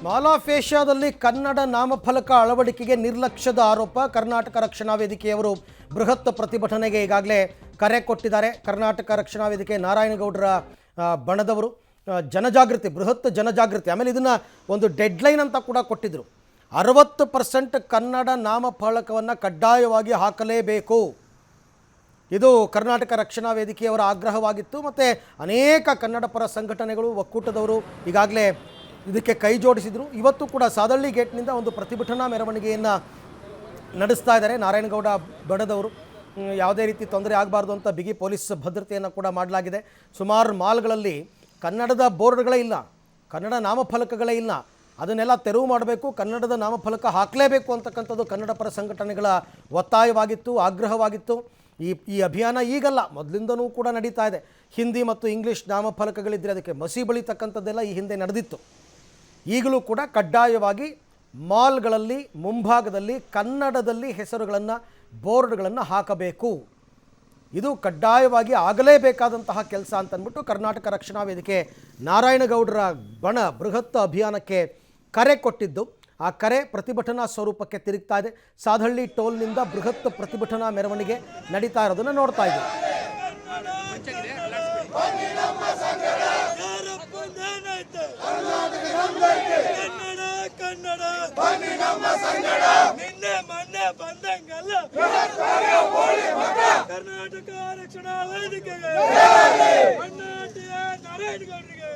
Mall of ಏಷ್ಯಾದಲ್ಲಿ ಕನ್ನಡ ನಾಮಫಲಕ ಅಳವಡಿಕೆಗೆ ನಿರ್ಲಕ್ಷ್ಯದ ಆರೋಪ. ಕರ್ನಾಟಕ ರಕ್ಷಣಾ ವೇದಿಕೆಯವರು ಬೃಹತ್ ಪ್ರತಿಭಟನೆಗೆ ಈಗಾಗಲೇ ಕರೆ ಕೊಟ್ಟಿದ್ದಾರೆ. ಕರ್ನಾಟಕ ರಕ್ಷಣಾ ವೇದಿಕೆ ನಾರಾಯಣಗೌಡರ ಬಣದವರು ಜನಜಾಗೃತಿ, ಬೃಹತ್ ಜನಜಾಗೃತಿ, ಆಮೇಲೆ ಇದನ್ನು ಒಂದು ಡೆಡ್ಲೈನ್ ಅಂತ ಕೂಡ ಕೊಟ್ಟಿದ್ದರು. 60% ಕನ್ನಡ ನಾಮಫಲಕವನ್ನು ಕಡ್ಡಾಯವಾಗಿ ಹಾಕಲೇಬೇಕು. ಇದು ಕರ್ನಾಟಕ ರಕ್ಷಣಾ ವೇದಿಕೆಯವರ ಆಗ್ರಹವಾಗಿತ್ತು. ಮತ್ತು ಅನೇಕ ಕನ್ನಡ ಪರ ಸಂಘಟನೆಗಳು, ಒಕ್ಕೂಟದವರು ಈಗಾಗಲೇ ಇದಕ್ಕೆ ಕೈ ಜೋಡಿಸಿದರು. ಇವತ್ತು ಕೂಡ ಸಾದಳ್ಳಿ ಗೇಟ್ನಿಂದ ಒಂದು ಪ್ರತಿಭಟನಾ ಮೆರವಣಿಗೆಯನ್ನು ನಡೆಸ್ತಾ ಇದ್ದಾರೆ ನಾರಾಯಣಗೌಡ ಬಣದವರು. ಯಾವುದೇ ರೀತಿ ತೊಂದರೆ ಆಗಬಾರ್ದು ಅಂತ ಬಿಗಿ ಪೊಲೀಸ್ ಭದ್ರತೆಯನ್ನು ಕೂಡ ಮಾಡಲಾಗಿದೆ. ಸುಮಾರು ಮಾಲ್ಗಳಲ್ಲಿ ಕನ್ನಡದ ಬೋರ್ಡ್ಗಳೇ ಇಲ್ಲ, ಕನ್ನಡ ನಾಮಫಲಕಗಳೇ ಇಲ್ಲ. ಅದನ್ನೆಲ್ಲ ತೆರವು ಮಾಡಬೇಕು, ಕನ್ನಡದ ನಾಮಫಲಕ ಹಾಕಲೇಬೇಕು ಅಂತಕ್ಕಂಥದ್ದು ಕನ್ನಡ ಪರ ಸಂಘಟನೆಗಳ ಒತ್ತಾಯವಾಗಿತ್ತು, ಆಗ್ರಹವಾಗಿತ್ತು. ಈ ಅಭಿಯಾನ ಈಗಲ್ಲ, ಮೊದಲಿಂದನೂ ಕೂಡ ನಡೀತಾ ಇದೆ. ಹಿಂದಿ ಮತ್ತು ಇಂಗ್ಲೀಷ್ ನಾಮಫಲಕಗಳಿದ್ದರೆ ಅದಕ್ಕೆ ಮಸಿ ಬಳಿತಕ್ಕಂಥದ್ದೆಲ್ಲ ಈ ಹಿಂದೆ ನಡೆದಿತ್ತು. ಈಗಲೂ ಕೂಡ ಕಡ್ಡಾಯವಾಗಿ ಮಾಲ್ಗಳಲ್ಲಿ ಮುಂಭಾಗದಲ್ಲಿ ಕನ್ನಡದಲ್ಲಿ ಹೆಸರುಗಳನ್ನು, ಬೋರ್ಡ್ಗಳನ್ನು ಹಾಕಬೇಕು. ಇದು ಕಡ್ಡಾಯವಾಗಿ ಆಗಲೇಬೇಕಾದಂತಹ ಕೆಲಸ ಅಂತಂದ್ಬಿಟ್ಟು ಕರ್ನಾಟಕ ರಕ್ಷಣಾ ವೇದಿಕೆ ನಾರಾಯಣಗೌಡರ ಬಣ ಬೃಹತ್ ಅಭಿಯಾನಕ್ಕೆ ಕರೆ ಕೊಟ್ಟಿದ್ದು. ಆ ಕರೆ ಪ್ರತಿಭಟನಾ ಸ್ವರೂಪಕ್ಕೆ ತಿರುಗ್ತಾ ಇದೆ. ಸಾದಹಳ್ಳಿ ಟೋಲ್ನಿಂದ ಬೃಹತ್ ಪ್ರತಿಭಟನಾ ಮೆರವಣಿಗೆ ನಡೀತಾ ಇರೋದನ್ನು ನೋಡ್ತಾ ಇದ್ದೀವಿ. ಕರ್ನಾಟಕ ರಕ್ಷಣಾ ವೇದಿಕೆಗೆ ನಾರಾಯಣಗೌಡರಿಗೆ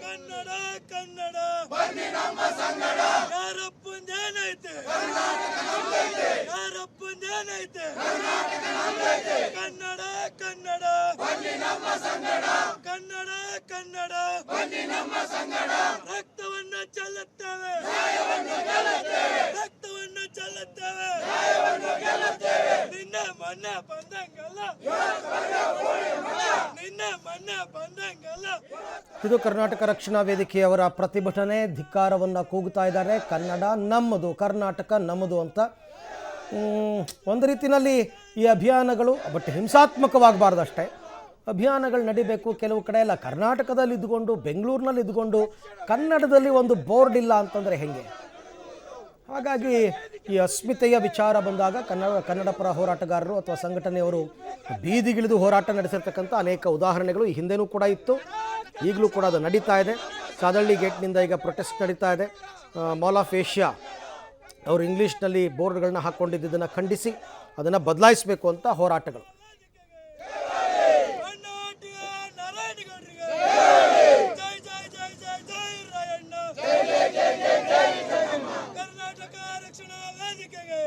ಕನ್ನಡ ಕನ್ನಡ ಬನ್ನಿ ನಮ್ಮ ಸಂಗಡ, ಯಾರಪ್ಪಂದೇನೈತೆ ಯಾರಪ್ಪಂದೇನೈತೆ, ಕನ್ನಡ ಕನ್ನಡ ಬನ್ನಿ ನಮ್ಮ ಸಂಗಡ, ಕನ್ನಡ ಕನ್ನಡ ಬನ್ನಿ ನಮ್ಮ ಸಂಗಡ, ರಕ್ತವನ್ನು ಚೆಲ್ಲುತ್ತೇವೆ, ರಕ್ತವನ್ನು ಚೆಲ್ಲುತ್ತೇವೆ, ನಿನ್ನೆ ಮೊನ್ನೆ ಬಂದಂಗಲ್ಲ, ನಿನ್ನೆ ಮೊನ್ನೆ ಬಂದಂಗಲ್ಲ. ಇದು ಕರ್ನಾಟಕ ರಕ್ಷಣಾ ವೇದಿಕೆಯವರ ಪ್ರತಿಭಟನೆ. ಧಿಕ್ಕಾರವನ್ನು ಕೂಗುತ್ತಾ ಇದ್ದಾರೆ. ಕನ್ನಡ ನಮ್ಮದು, ಕರ್ನಾಟಕ ನಮ್ಮದು ಅಂತ. ಒಂದು ರೀತಿಯಲ್ಲಿ ಈ ಅಭಿಯಾನಗಳು ಬಟ್ ಹಿಂಸಾತ್ಮಕವಾಗಬಾರ್ದು ಅಷ್ಟೇ. ಅಭಿಯಾನಗಳು ನಡಿಬೇಕು. ಕೆಲವು ಕಡೆ ಎಲ್ಲ ಕರ್ನಾಟಕದಲ್ಲಿ ಇದ್ದುಕೊಂಡು, ಬೆಂಗಳೂರಿನಲ್ಲಿ ಇದ್ದುಕೊಂಡು ಕನ್ನಡದಲ್ಲಿ ಒಂದು ಬೋರ್ಡ್ ಇಲ್ಲ ಅಂತಂದರೆ ಹೇಗೆ? ಹಾಗಾಗಿ ಈ ಅಸ್ಮಿತೆಯ ವಿಚಾರ ಬಂದಾಗ ಕನ್ನಡ ಪರ ಹೋರಾಟಗಾರರು ಅಥವಾ ಸಂಘಟನೆಯವರು ಬೀದಿಗಿಳಿದು ಹೋರಾಟ ನಡೆಸಿರ್ತಕ್ಕಂಥ ಅನೇಕ ಉದಾಹರಣೆಗಳು ಈ ಹಿಂದೆನೂ ಕೂಡ ಇತ್ತು, ಈಗಲೂ ಕೂಡ ಅದು ನಡೀತಾ ಇದೆ. ಸಾದಳ್ಳಿ ಗೇಟ್ನಿಂದ ಈಗ ಪ್ರೊಟೆಸ್ಟ್ ನಡೀತಾ ಇದೆ. ಮಾಲ್ ಆಫ್ ಏಷ್ಯಾ ಅವರು ಇಂಗ್ಲೀಷ್ನಲ್ಲಿ ಬೋರ್ಡ್ಗಳನ್ನ ಹಾಕ್ಕೊಂಡಿದ್ದನ್ನು ಖಂಡಿಸಿ ಅದನ್ನು ಬದಲಾಯಿಸಬೇಕು ಅಂತ ಹೋರಾಟಗಳು. ಕರ್ನಾಟಕ ರಕ್ಷಣಾ ವೇದಿಕೆಗೆ